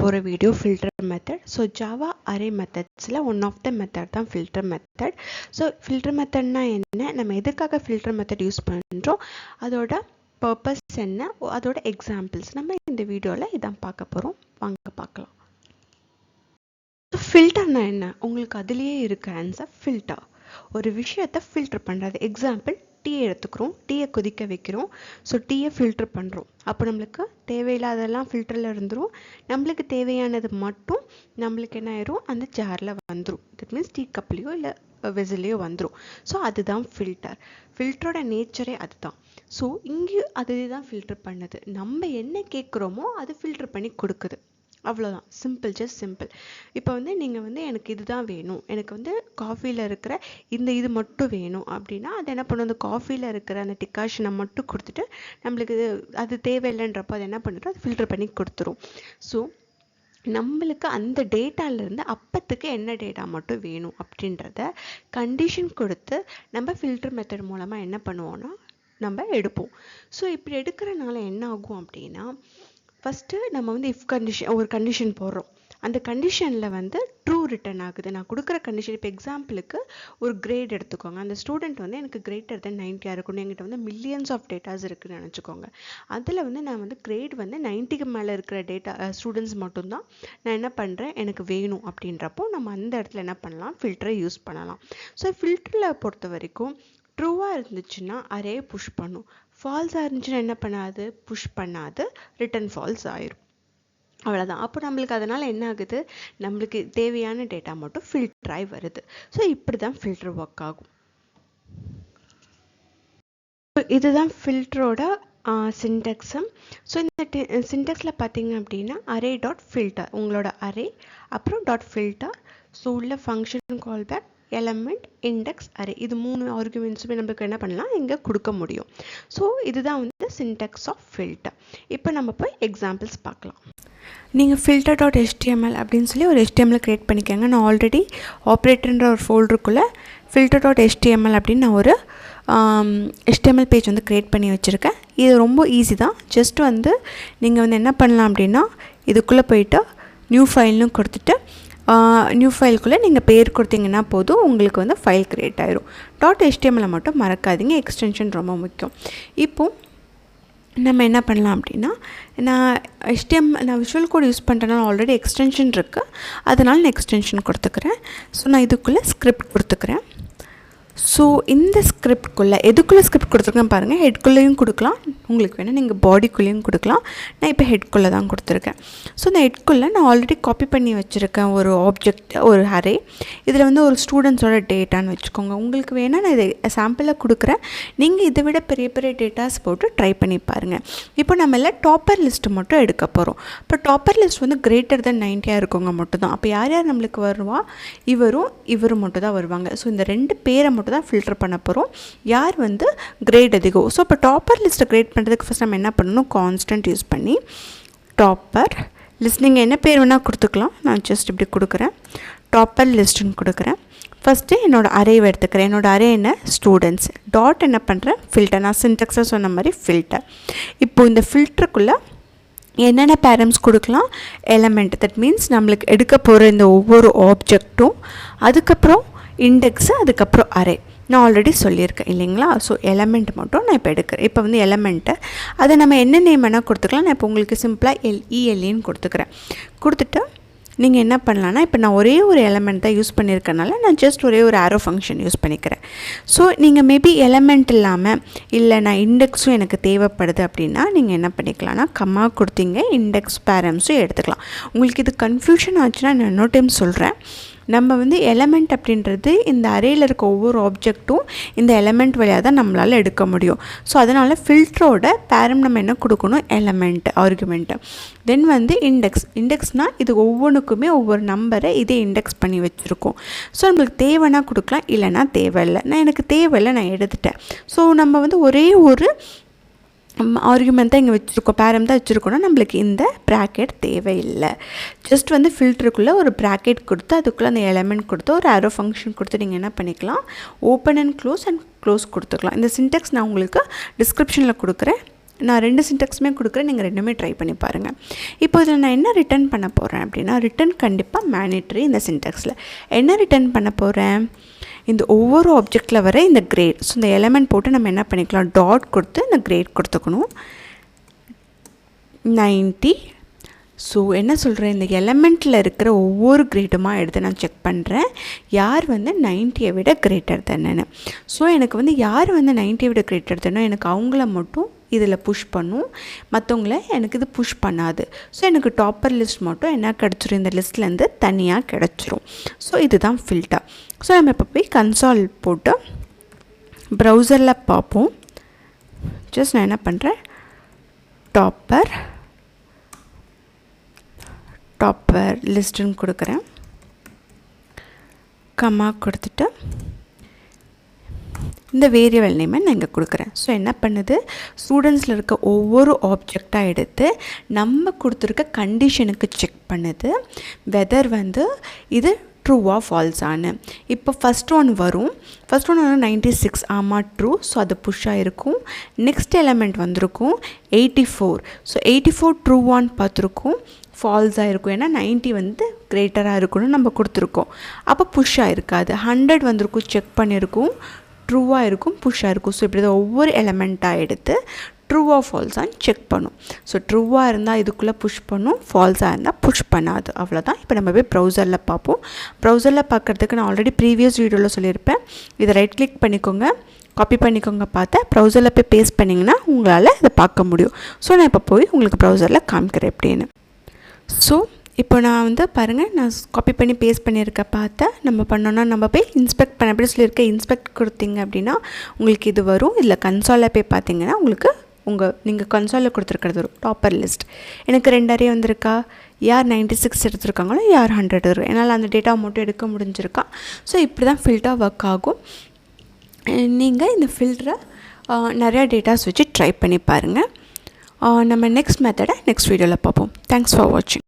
போகிற video filter method. So Java array மெத்தட்ஸில் one of the method தான் filter method. So filter மெத்தட்னா என்ன, நம்ம எதுக்காக ஃபில்டர் மெத்தட் யூஸ் பண்ணுறோம், அதோட பர்பஸ் என்ன, அதோட எக்ஸாம்பிள்ஸ் நம்ம இந்த வீடியோவில் இதான் பார்க்க போகிறோம். வாங்க பார்க்கலாம். ஃபில்டர்னா என்ன, உங்களுக்கு அதுலேயே இருக்க ஆன்சர். ஃபில்டர் ஒரு விஷயத்தை ஃபில்டர் பண்ணுறது. எக்ஸாம்பிள், டீயை எடுத்துக்கிறோம், டீயை கொதிக்க வைக்கிறோம், ஸோ டீயை ஃபில்டர் பண்ணுறோம். அப்போ நம்மளுக்கு தேவையில்லாதெல்லாம் ஃபில்டரில் இருந்துடும், நம்மளுக்கு தேவையானது மட்டும் நம்மளுக்கு என்ன ஆயிரும், அந்த ஜாரில் வந்துடும். தட் மீன்ஸ் டீ கப்லேயோ இல்லை வெசல்லையோ வந்துடும். ஸோ அதுதான் ஃபில்டர். ஃபில்டரோட நேச்சரே அதுதான். ஸோ இங்கேயும் அதுதான் ஃபில்டர் பண்ணுது. நம்ம என்ன கேட்குறோமோ அது ஃபில்டர் பண்ணி கொடுக்குது. அவ்வளோதான், சிம்பிள், ஜஸ்ட் சிம்பிள். இப்போ நீங்கள் எனக்கு இதுதான் வேணும், எனக்கு காஃபியில் இருக்கிற இது மட்டும் வேணும் அப்படின்னா அது என்ன பண்ணும், அந்த காஃபியில் இருக்கிற அந்த டிகாஷனை மட்டும் கொடுத்துட்டு நம்மளுக்கு அது தேவையில்லைன்றப்போ அது என்ன பண்ணிடும், அது ஃபில்டர் பண்ணி கொடுத்துரும். ஸோ நம்மளுக்கு அந்த டேட்டாலேருந்து அப்பத்துக்கு என்ன டேட்டா மட்டும் வேணும் அப்படின்றத கண்டிஷன் கொடுத்து நம்ம ஃபில்டர் மெத்தட் மூலமாக என்ன பண்ணுவோன்னா நம்ம எடுப்போம். ஸோ இப்படி எடுக்கிறனால என்ன ஆகும் அப்படின்னா, ஃபஸ்ட்டு நம்ம இஃப் கண்டிஷன், ஒரு கண்டிஷன் போடுறோம், அந்த கண்டிஷனில் ட்ரூ ரிட்டர்ன் ஆகுது. நான் கொடுக்குற கண்டிஷன், இப்போ எக்ஸாம்பிளுக்கு ஒரு கிரேட் எடுத்துக்கோங்க. அந்த ஸ்டூடெண்ட் எனக்கு கிரேட்டர் தென் 90 இருக்கணும். என்கிட்ட மில்லியன்ஸ் ஆஃப் டேட்டாஸ் இருக்குதுன்னு நினச்சிக்கோங்க. அதில் நான் கிரேட் 90க்கு மேலே இருக்கிற டேட்டா ஸ்டூடெண்ட்ஸ் மட்டும்தான் நான் என்ன பண்ணுறேன், எனக்கு வேணும் அப்படின்றப்போ நம்ம அந்த இடத்துல என்ன பண்ணலாம், ஃபில்டரை யூஸ் பண்ணலாம். ஸோ ஃபில்டரில் பொறுத்த வரைக்கும் ட்ரூவாக இருந்துச்சுன்னா அரே புஷ் பண்ணும், ஃபால்ஸாக இருந்துச்சுன்னா என்ன பண்ணாது, புஷ் பண்ணாது, ரிட்டன் ஃபால்ஸ் ஆயிரும். அவ்வளோதான். அப்போ நம்மளுக்கு அதனால் என்ன ஆகுது, நம்மளுக்கு தேவையான டேட்டா மட்டும் ஃபில்டர் ஆகி வருது. ஸோ இப்படி தான் ஃபில்டர் ஒர்க் ஆகும். இதுதான் ஃபில்டரோட சின்டெக்ஸும். ஸோ இந்த சின்டெக்ஸில் பார்த்தீங்க அப்படின்னா அரே டாட் ஃபில்டர், உங்களோட அரே அப்புறம் டாட் ஃபில்டர், ஸோ உள்ள function callback, element, index, array, இது 3 ஆர்குமெண்ட்ஸுமே நம்மளுக்கு என்ன பண்ணலாம், இங்கே கொடுக்க முடியும். ஸோ இதுதான் சின்டெக்ஸ் ஆஃப் ஃபில்டர். இப்போ நம்ம போய் எக்ஸாம்பிள்ஸ் பார்க்கலாம். நீங்கள் ஃபில்டர் டாட் HTML அப்படின்னு சொல்லி ஒரு HTML க்ரியேட் பண்ணிக்கோங்க. நான் ஆல்ரெடி ஆப்ரேட்டர்ன்ற ஒரு ஃபோல்டருக்குள்ளே ஃபில்டர் டாட் HTML அப்படின்னு நான் ஒரு HTML பேஜ் க்ரியேட் பண்ணி வச்சுருக்கேன். இது ரொம்ப ஈஸி தான். ஜஸ்ட் நீங்கள் என்ன பண்ணலாம் அப்படின்னா, இதுக்குள்ளே போயிட்டு நியூ ஃபைல்னு கொடுத்துட்டு நியூ ஃபைலுக்குள்ளே நீங்கள் பேர் கொடுத்தீங்கன்னா போதும், உங்களுக்கு ஃபைல் க்ரியேட் ஆயிரும். டாட் HTML மட்டும் மறக்காதீங்க, எக்ஸ்டென்ஷன் ரொம்ப முக்கியம். இப்போது நம்ம என்ன பண்ணலாம் அப்படின்னா, நான் விஷுவல் கோட் யூஸ் பண்ணுறதுனால ஆல்ரெடி எக்ஸ்டென்ஷன் இருக்குது, அதனால் நான் எக்ஸ்டென்ஷன் கொடுத்துக்கிறேன். ஸோ நான் இதுக்குள்ளே ஸ்கிரிப்ட் கொடுத்துக்கிறேன். ஸோ இந்த ஸ்கிரிப்ட்குள்ளே எதுக்குள்ளே ஸ்கிரிப்ட் கொடுத்துருக்கேன் பாருங்கள், ஹெட்குள்ளேயும் கொடுக்கலாம், உங்களுக்கு வேணால் நீங்கள் பாடிக்குள்ளேயும் கொடுக்கலாம். நான் இப்போ ஹெட்குள்ளே தான் கொடுத்துருக்கேன். ஸோ இந்த ஹெட்குள்ளே நான் ஆல்ரெடி காப்பி பண்ணி வச்சுருக்கேன் ஒரு ஆப்ஜெக்ட், ஒரு அரே. இதில் ஒரு ஸ்டூடெண்ட்ஸோட டேட்டான்னு வச்சுக்கோங்க. உங்களுக்கு வேணால் நான் இதை சாம்பிளாக கொடுக்குறேன், நீங்கள் இதை விட பெரிய பெரிய டேட்டாஸ் போட்டு ட்ரை பண்ணி பாருங்கள். இப்போ நம்ம எல்லாம் டாப்பர் லிஸ்ட்டு மட்டும் எடுக்க போகிறோம். இப்போ டாப்பர் லிஸ்ட் கிரேட்டர் தென் 90 இருக்கவங்க மட்டும் தான். அப்போ யார் யார் நம்மளுக்கு வருவா, இவரும் மட்டும் தான் வருவாங்க. ஸோ இந்த 2 பேரை மட்டும் தான் ஃபில்டர் பண்ண போகிறோம், யார் கிரேட் அதிகம். ஸோ இப்போ டாப்பர் லிஸ்ட்டை கிரியேட் பண்ணுறதுக்கு ஃபஸ்ட் நம்ம என்ன பண்ணணும், கான்ஸ்டன்ட் யூஸ் பண்ணி டாப்பர் லிஸ்ட், நீங்கள் என்ன பேர் வேணால் கொடுத்துக்கலாம். நான் ஜஸ்ட் இப்படி கொடுக்குறேன், டாப்பர் லிஸ்ட்டுன்னு கொடுக்குறேன். ஃபஸ்ட்டு என்னோடய அரேவை எடுத்துக்கிறேன். என்னோடய அரே என்ன, ஸ்டூடெண்ட்ஸ். டாட் என்ன பண்ணுறேன், ஃபில்டர். நான் சின்டெக்ஸாக சொன்ன மாதிரி ஃபில்டர். இப்போது இந்த ஃபில்டருக்குள்ளே என்னென்ன பேரம்ஸ் கொடுக்கலாம், எலமெண்ட், தட் மீன்ஸ் நம்மளுக்கு எடுக்க போகிற இந்த ஒவ்வொரு ஆப்ஜெக்ட்டும், அதுக்கப்புறம் இண்டெக்ஸு, அதுக்கப்புறம் அரே. நான் ஆல்ரெடி சொல்லியிருக்கேன் இல்லைங்களா. ஸோ எலமெண்ட் மட்டும் நான் இப்போ எடுக்கிறேன். இப்போ எலமெண்ட்டை அதை நம்ம என்ன நேம் வேணால் கொடுத்துக்கலாம். நான் இப்போ உங்களுக்கு சிம்பிளாக LELEன்னு கொடுத்துக்கிறேன். கொடுத்துட்டு நீங்கள் என்ன பண்ணலான்னா, இப்போ நான் ஒரே ஒரு எலமெண்ட் தான் யூஸ் பண்ணியிருக்கனால நான் ஜஸ்ட் ஒரே ஒரு ஆரோ ஃபங்க்ஷன் யூஸ் பண்ணிக்கிறேன். ஸோ நீங்கள் மேபி எலமெண்ட் இல்லாமல், இல்லை நான் இண்டெக்ஸும் எனக்கு தேவைப்படுது அப்படின்னா நீங்கள் என்ன பண்ணிக்கலாம்னா, கம்மா கொடுத்தீங்க, இண்டெக்ஸ் பேரம்ஸும் எடுத்துக்கலாம். உங்களுக்கு இது கன்ஃபியூஷன் ஆச்சுன்னா நான் இன்னொரு டைம் சொல்கிறேன். நம்ம எலமெண்ட் அப்படின்றது இந்த அரேயில் இருக்க ஒவ்வொரு ஆப்ஜெக்ட்டும் இந்த எலமெண்ட் வழியாக தான் நம்மளால் எடுக்க முடியும். ஸோ அதனால் ஃபில்டரோட பேரம் நம்ம என்ன கொடுக்கணும், எலமெண்ட் ஆர்குமெண்ட்டு. தென் இண்டெக்ஸ்னால் இது ஒவ்வொன்றுக்குமே ஒவ்வொரு நம்பரை இதே இண்டெக்ஸ் பண்ணி வச்சுருக்கோம். ஸோ நம்மளுக்கு தேவைன்னா கொடுக்கலாம், இல்லைன்னா தேவையில்லை. எனக்கு தேவையில்லை, நான் எடுத்துட்டேன். ஸோ நம்ம ஒரே ஒரு ஆர்குமெண்ட் தான் இங்கே வச்சுருக்கோம், பேரம் தான் வச்சுருக்கோன்னா நம்மளுக்கு இந்த ப்ராக்கெட் தேவையில்லை. ஜஸ்ட் ஃபில்டருக்குள்ளே ஒரு ப்ராக்கெட் கொடுத்து அதுக்குள்ளே அந்த எலமெண்ட் கொடுத்து ஒரு ஆரோ ஃபங்க்ஷன் கொடுத்து நீங்கள் என்ன பண்ணிக்கலாம், ஓப்பன் அண்ட் க்ளோஸ் கொடுத்துக்கலாம். இந்த சின்டெக்ஸ் நான் உங்களுக்கு டிஸ்கிரிப்ஷனில் கொடுக்குறேன், நான் 2 சின்டெக்ஸுமே கொடுக்குறேன், நீங்கள் ரெண்டுமே ட்ரை பண்ணி பாருங்கள். இப்போ இதில் நான் என்ன ரிட்டர்ன் பண்ண போகிறேன் அப்படின்னா, ரிட்டர்ன் கண்டிப்பாக மேனிட்ரி. இந்த சின்டெக்ஸில் என்ன ரிட்டர்ன் பண்ண போகிறேன், இந்த ஒவ்வொரு ஆப்ஜெக்டில் வர இந்த கிரேட். ஸோ இந்த எலமெண்ட் போட்டு நம்ம என்ன பண்ணிக்கலாம், டாட் கொடுத்து இந்த கிரேட் கொடுத்துக்கணும். 90. ஸோ என்ன சொல்கிறேன், இந்த எலமெண்ட்டில் இருக்கிற ஒவ்வொரு கிரேடுமாக எடுத்து நான் செக் பண்ணுறேன், யார் வந்து 90 விட கிரேட்டர் தானேன்னு. ஸோ எனக்கு வந்து யார் வந்து 90 விட கிரேட்டர் தானோ எனக்கு அவங்கள மட்டும் இதில் புஷ் பண்ணும், மற்றவங்கள எனக்கு இது புஷ் பண்ணாது. ஸோ எனக்கு டாப்பர் லிஸ்ட் மட்டும் என்ன கிடச்சிரும், இந்த லிஸ்ட்லேருந்து தனியாக கிடச்சிரும். ஸோ இதுதான் ஃபில்டர். ஸோ நம்ம இப்போ போய் கன்சால் போட்டு ப்ரௌசரில் பார்ப்போம். ஜஸ்ட் நான் என்ன பண்ணுறேன், டாப்பர் லிஸ்ட்டுன்னு கொடுக்குறேன், கமா கொடுத்துட்டு இந்த வேரியபிள் நேமை நான் இங்கே கொடுக்குறேன். ஸோ என்ன பண்ணுது, ஸ்டூடெண்ட்ஸில் இருக்க ஒவ்வொரு ஆப்ஜெக்டாக எடுத்து நம்ம கொடுத்துருக்க கண்டிஷனுக்கு செக் பண்ணுது, வெதர் வந்து இது ட்ரூவாக ஃபால்ஸானு. இப்போ ஃபஸ்ட் ஒன் வரும், ஃபஸ்ட் ஒன் வந்து 96, ஆமாம் ட்ரூ. ஸோ அது புஷ்ஷாக இருக்கும். நெக்ஸ்ட் எலமெண்ட் வந்திருக்கும் 84. ஸோ 84 ட்ரூவான்னு பார்த்துருக்கோம், ஃபால்ஸாக இருக்கும். ஏன்னா 90 வந்து கிரேட்டராக இருக்குன்னு நம்ம கொடுத்துருக்கோம், அப்போ புஷ்ஷாக இருக்காது. 100 வந்திருக்கும், செக் பண்ணியிருக்கும், ட்ரூவாக இருக்கும், புஷ்ஷாக இருக்கும். ஸோ இப்படி தான் ஒவ்வொரு எலமெண்ட்டாக எடுத்து ட்ரூவாக ஃபால்ஸான்னு செக் பண்ணும். ஸோ ட்ரூவாக இருந்தால் இதுக்குள்ளே புஷ் பண்ணும், ஃபால்ஸாக இருந்தால் புஷ் பண்ணாது. அவ்வளோதான். இப்போ நம்ம போய் ப்ரௌசரில் பார்ப்போம். ப்ரௌசரில் பார்க்குறதுக்கு நான் ஆல்ரெடி ப்ரீவியஸ் வீடியோவில் சொல்லியிருப்பேன், இதை ரைட் கிளிக் பண்ணிக்கோங்க, காப்பி பண்ணிக்கோங்க, பார்த்தேன் ப்ரௌசரில் போய் பேஸ்ட் பண்ணிங்கன்னா உங்களால் இதை பார்க்க முடியும். ஸோ நான் இப்போ போய் உங்களுக்கு ப்ரௌசரில் காமிக்கிறேன் எப்படின்னு. ஸோ இப்போ நான் வந்து பாருங்கள், நான் காப்பி பண்ணி பேஸ்ட் பண்ணியிருக்கேன், பார்த்தேன். நம்ம பண்ணோன்னா நம்ம போய் இன்ஸ்பெக்ட் பண்ண அப்படி சொல்லியிருக்கேன், இன்ஸ்பெக்ட் கொடுத்தீங்க அப்படின்னா உங்களுக்கு இது வரும். இதில் கன்சாலில் போய் பார்த்தீங்கன்னா உங்களுக்கு நீங்கள் கன்சாலில் கொடுத்துருக்கிறது வரும், டாப்பர் லிஸ்ட். எனக்கு 2 அரே வந்திருக்கா, யார் 96 எடுத்துருக்காங்களோ யார் 100 வரும். என்னால் அந்த டேட்டாவை மட்டும் எடுக்க முடிஞ்சிருக்கா. ஸோ இப்படி தான் ஃபில்டர் ஒர்க் ஆகும். நீங்கள் இந்த ஃபில்டரை நிறையா டேட்டாஸ் வச்சு ட்ரை பண்ணி பாருங்கள். நம்ம நெக்ஸ்ட் மெத்தடை நெக்ஸ்ட் வீடியோவில் பார்ப்போம். தேங்க்ஸ் ஃபார் வாட்சிங்.